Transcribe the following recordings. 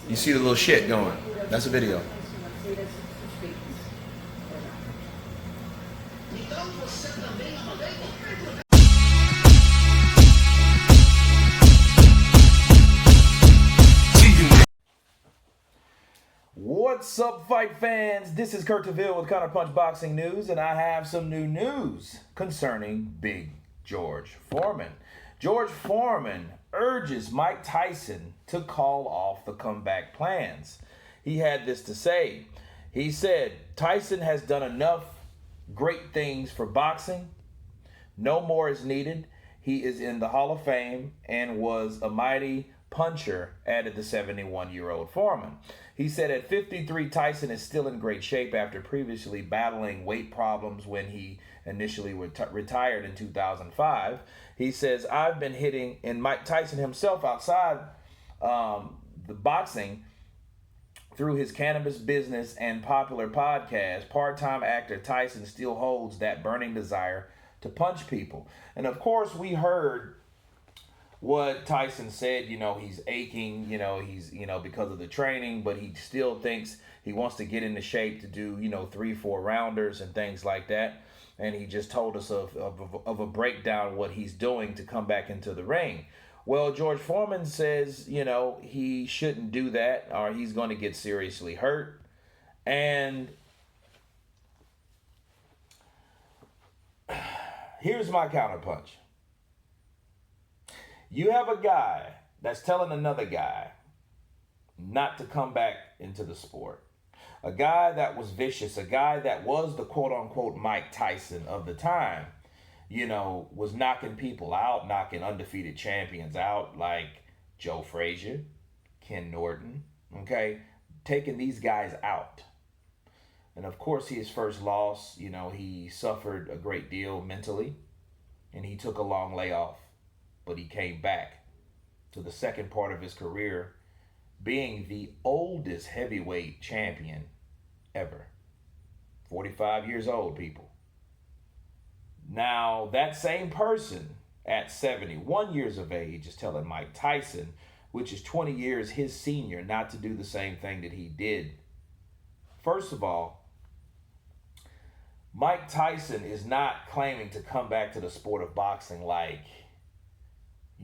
You see the little shit going. That's a video. What's up, fight fans? This is Kurt DeVille with Counterpunch Boxing News, and I have some new news concerning Big George Foreman. George Foreman urges Mike Tyson to call off the comeback plans. He had this to say. He said, Tyson has done enough great things for boxing. No more is needed. He is in the Hall of Fame and was a mighty puncher, added the 71-year-old Foreman. He said at 53, Tyson is still in great shape after previously battling weight problems when he initially retired in 2005. He says, I've been hitting, and Mike Tyson himself outside the boxing, through his cannabis business and popular podcast, part-time actor Tyson still holds that burning desire to punch people. And of course, we heard what Tyson said. He's aching, he's, because of the training, but he still thinks he wants to get into shape to do, 3-4 rounders and things like that. And he just told us of a breakdown what he's doing to come back into the ring. Well, George Foreman says, he shouldn't do that or he's going to get seriously hurt. And here's my counterpunch. You have a guy that's telling another guy not to come back into the sport. A guy that was vicious, a guy that was the quote-unquote Mike Tyson of the time, was knocking people out, knocking undefeated champions out like Joe Frazier, Ken Norton, okay? Taking these guys out. And of course, his first loss, he suffered a great deal mentally, and he took a long layoff, but he came back to the second part of his career being the oldest heavyweight champion ever. 45 years old, people. Now, that same person at 71 years of age is telling Mike Tyson, which is 20 years his senior, not to do the same thing that he did. First of all, Mike Tyson is not claiming to come back to the sport of boxing like,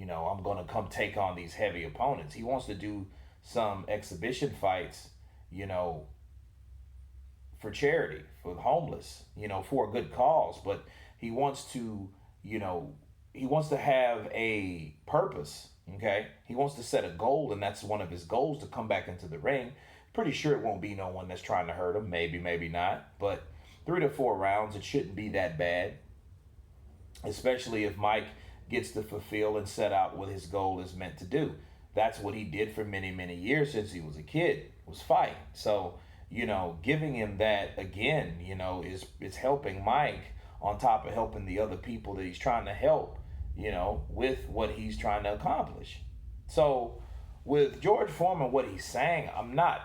I'm going to come take on these heavy opponents. He wants to do some exhibition fights, for charity, for the homeless, for a good cause. But he wants to, have a purpose, okay? He wants to set a goal, and that's one of his goals, to come back into the ring. Pretty sure it won't be no one that's trying to hurt him. Maybe, maybe not. But 3 to 4 rounds, it shouldn't be that bad, especially if Mike gets to fulfill and set out what his goal is meant to do. That's what he did for many, many years since he was a kid, was fight. So, giving him that again, is helping Mike on top of helping the other people that he's trying to help, with what he's trying to accomplish. So with George Foreman, what he's saying, I'm not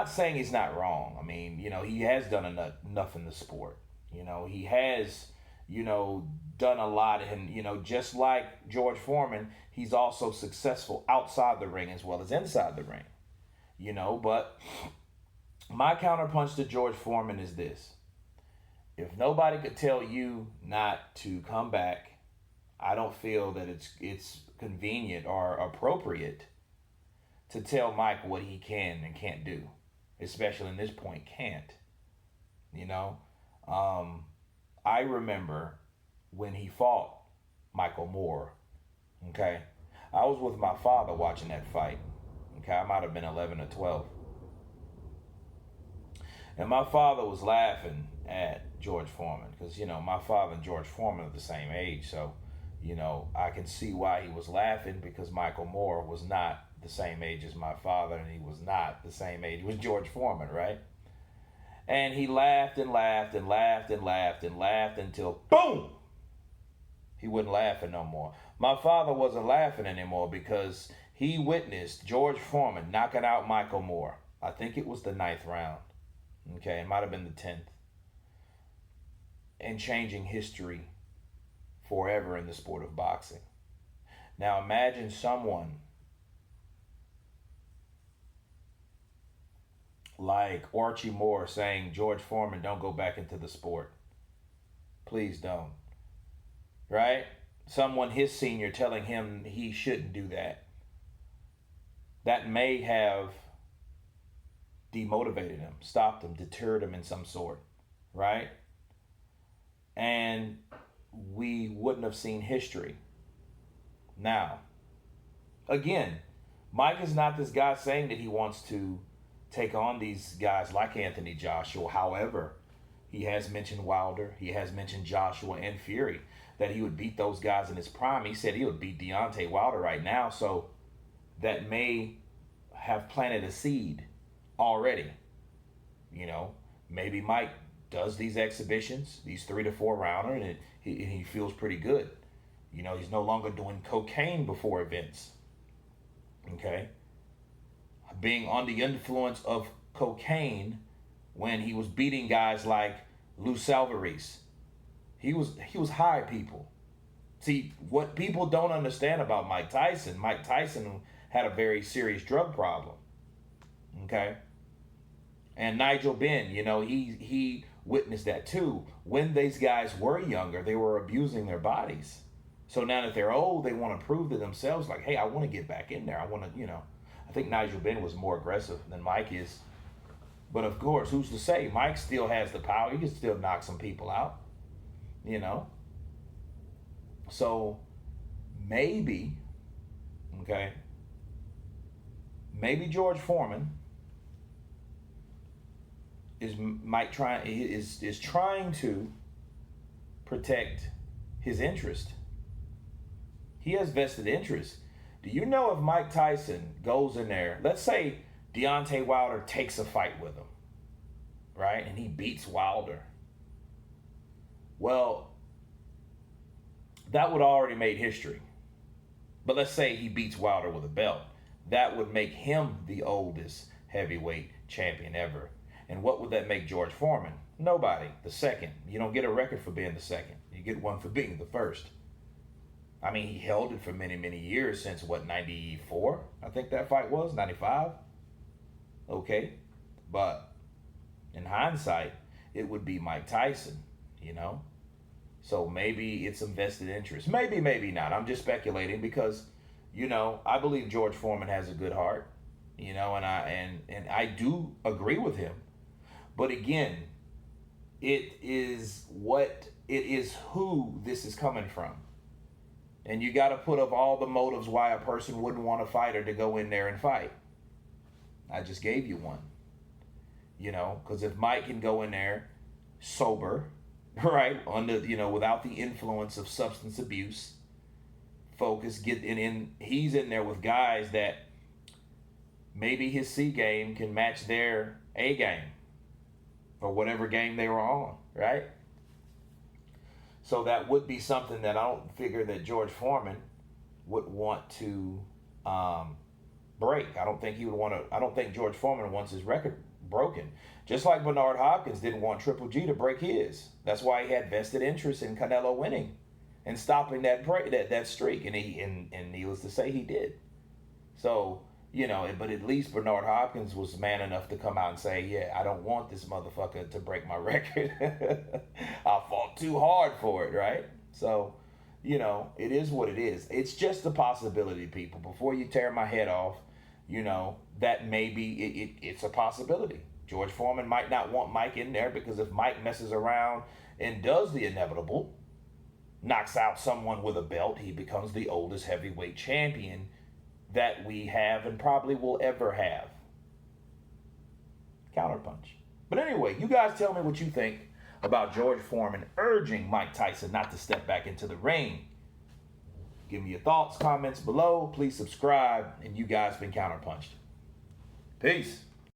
saying he's not wrong. I mean, he has done enough in the sport. He has, done a lot. And, just like George Foreman, he's also successful outside the ring as well as inside the ring. But my counterpunch to George Foreman is this. If nobody could tell you not to come back, I don't feel that it's convenient or appropriate to tell Mike what he can and can't do, especially in this point, can't. I remember when he fought Michael Moore, okay? I was with my father watching that fight, okay? I might have been 11 or 12. And my father was laughing at George Foreman because, my father and George Foreman are the same age. So, I can see why he was laughing, because Michael Moore was not the same age as my father, and he was not the same age with George Foreman, right? And he laughed and laughed and laughed and laughed and laughed until, boom, he wasn't laughing no more. My father wasn't laughing anymore because he witnessed George Foreman knocking out Michael Moore. I think it was the 9th round. Okay, it might have been the 10th. And changing history forever in the sport of boxing. Now imagine someone like Archie Moore saying, George Foreman, don't go back into the sport. Please don't. Right? Someone his senior telling him he shouldn't do that. That may have demotivated him, stopped him, deterred him in some sort. Right? And we wouldn't have seen history. Now, again, Mike is not this guy saying that he wants to take on these guys like Anthony Joshua. However, he has mentioned Wilder. He has mentioned Joshua and Fury, that he would beat those guys in his prime. He said he would beat Deontay Wilder right now. So that may have planted a seed already. You know, maybe Mike does these exhibitions, these 3 to 4 rounder, and he feels pretty good. You know, he's no longer doing cocaine before events. Okay? Being on the influence of cocaine when he was beating guys like Luis Alvarez. He was high, people. See, what people don't understand about Mike Tyson had a very serious drug problem. Okay? And Nigel Benn, you know, he witnessed that too. When these guys were younger, they were abusing their bodies. So now that they're old, they want to prove to themselves, like, hey, I want to get back in there. I want to, you know. I think Nigel Benn was more aggressive than Mike is. But of course, who's to say? Mike still has the power. He can still knock some people out, you know. So maybe, okay, maybe George Foreman is trying to protect his interest. He has vested interest. Do you know if Mike Tyson goes in there, let's say Deontay Wilder takes a fight with him, right? And he beats Wilder. Well, that would already made history. But let's say he beats Wilder with a belt. That would make him the oldest heavyweight champion ever. And what would that make George Foreman? Nobody. The second. You don't get a record for being the second. You get one for being the first. I mean, he held it for many, many years since, 94? I think that fight was, 95? Okay. But in hindsight, it would be Mike Tyson, you know? So maybe it's some vested interest. Maybe, maybe not. I'm just speculating because, you know, I believe George Foreman has a good heart, you know, and I do agree with him. But again, it is who this is coming from. And you got to put up all the motives why a person wouldn't want a fighter to go in there and fight. I just gave you one. You know, because if Mike can go in there sober, right, without the influence of substance abuse, focus, he's in there with guys that maybe his C game can match their A game or whatever game they were on, right? So that would be something that I don't figure that George Foreman would want to break. I don't think George Foreman wants his record broken. Just like Bernard Hopkins didn't want Triple G to break his. That's why he had vested interest in Canelo winning and stopping that streak. And needless to say, he did. So, you know, but at least Bernard Hopkins was man enough to come out and say, yeah, I don't want this motherfucker to break my record. I fought too hard for it, right? So, you know, it is what it is. It's just a possibility, people. Before you tear my head off, you know, that maybe it's a possibility. George Foreman might not want Mike in there because if Mike messes around and does the inevitable, knocks out someone with a belt, he becomes the oldest heavyweight champion that we have and probably will ever have. Counterpunch. But anyway, you guys tell me what you think about George Foreman urging Mike Tyson not to step back into the ring. Give me your thoughts, comments below. Please subscribe. And you guys been counterpunched. Peace.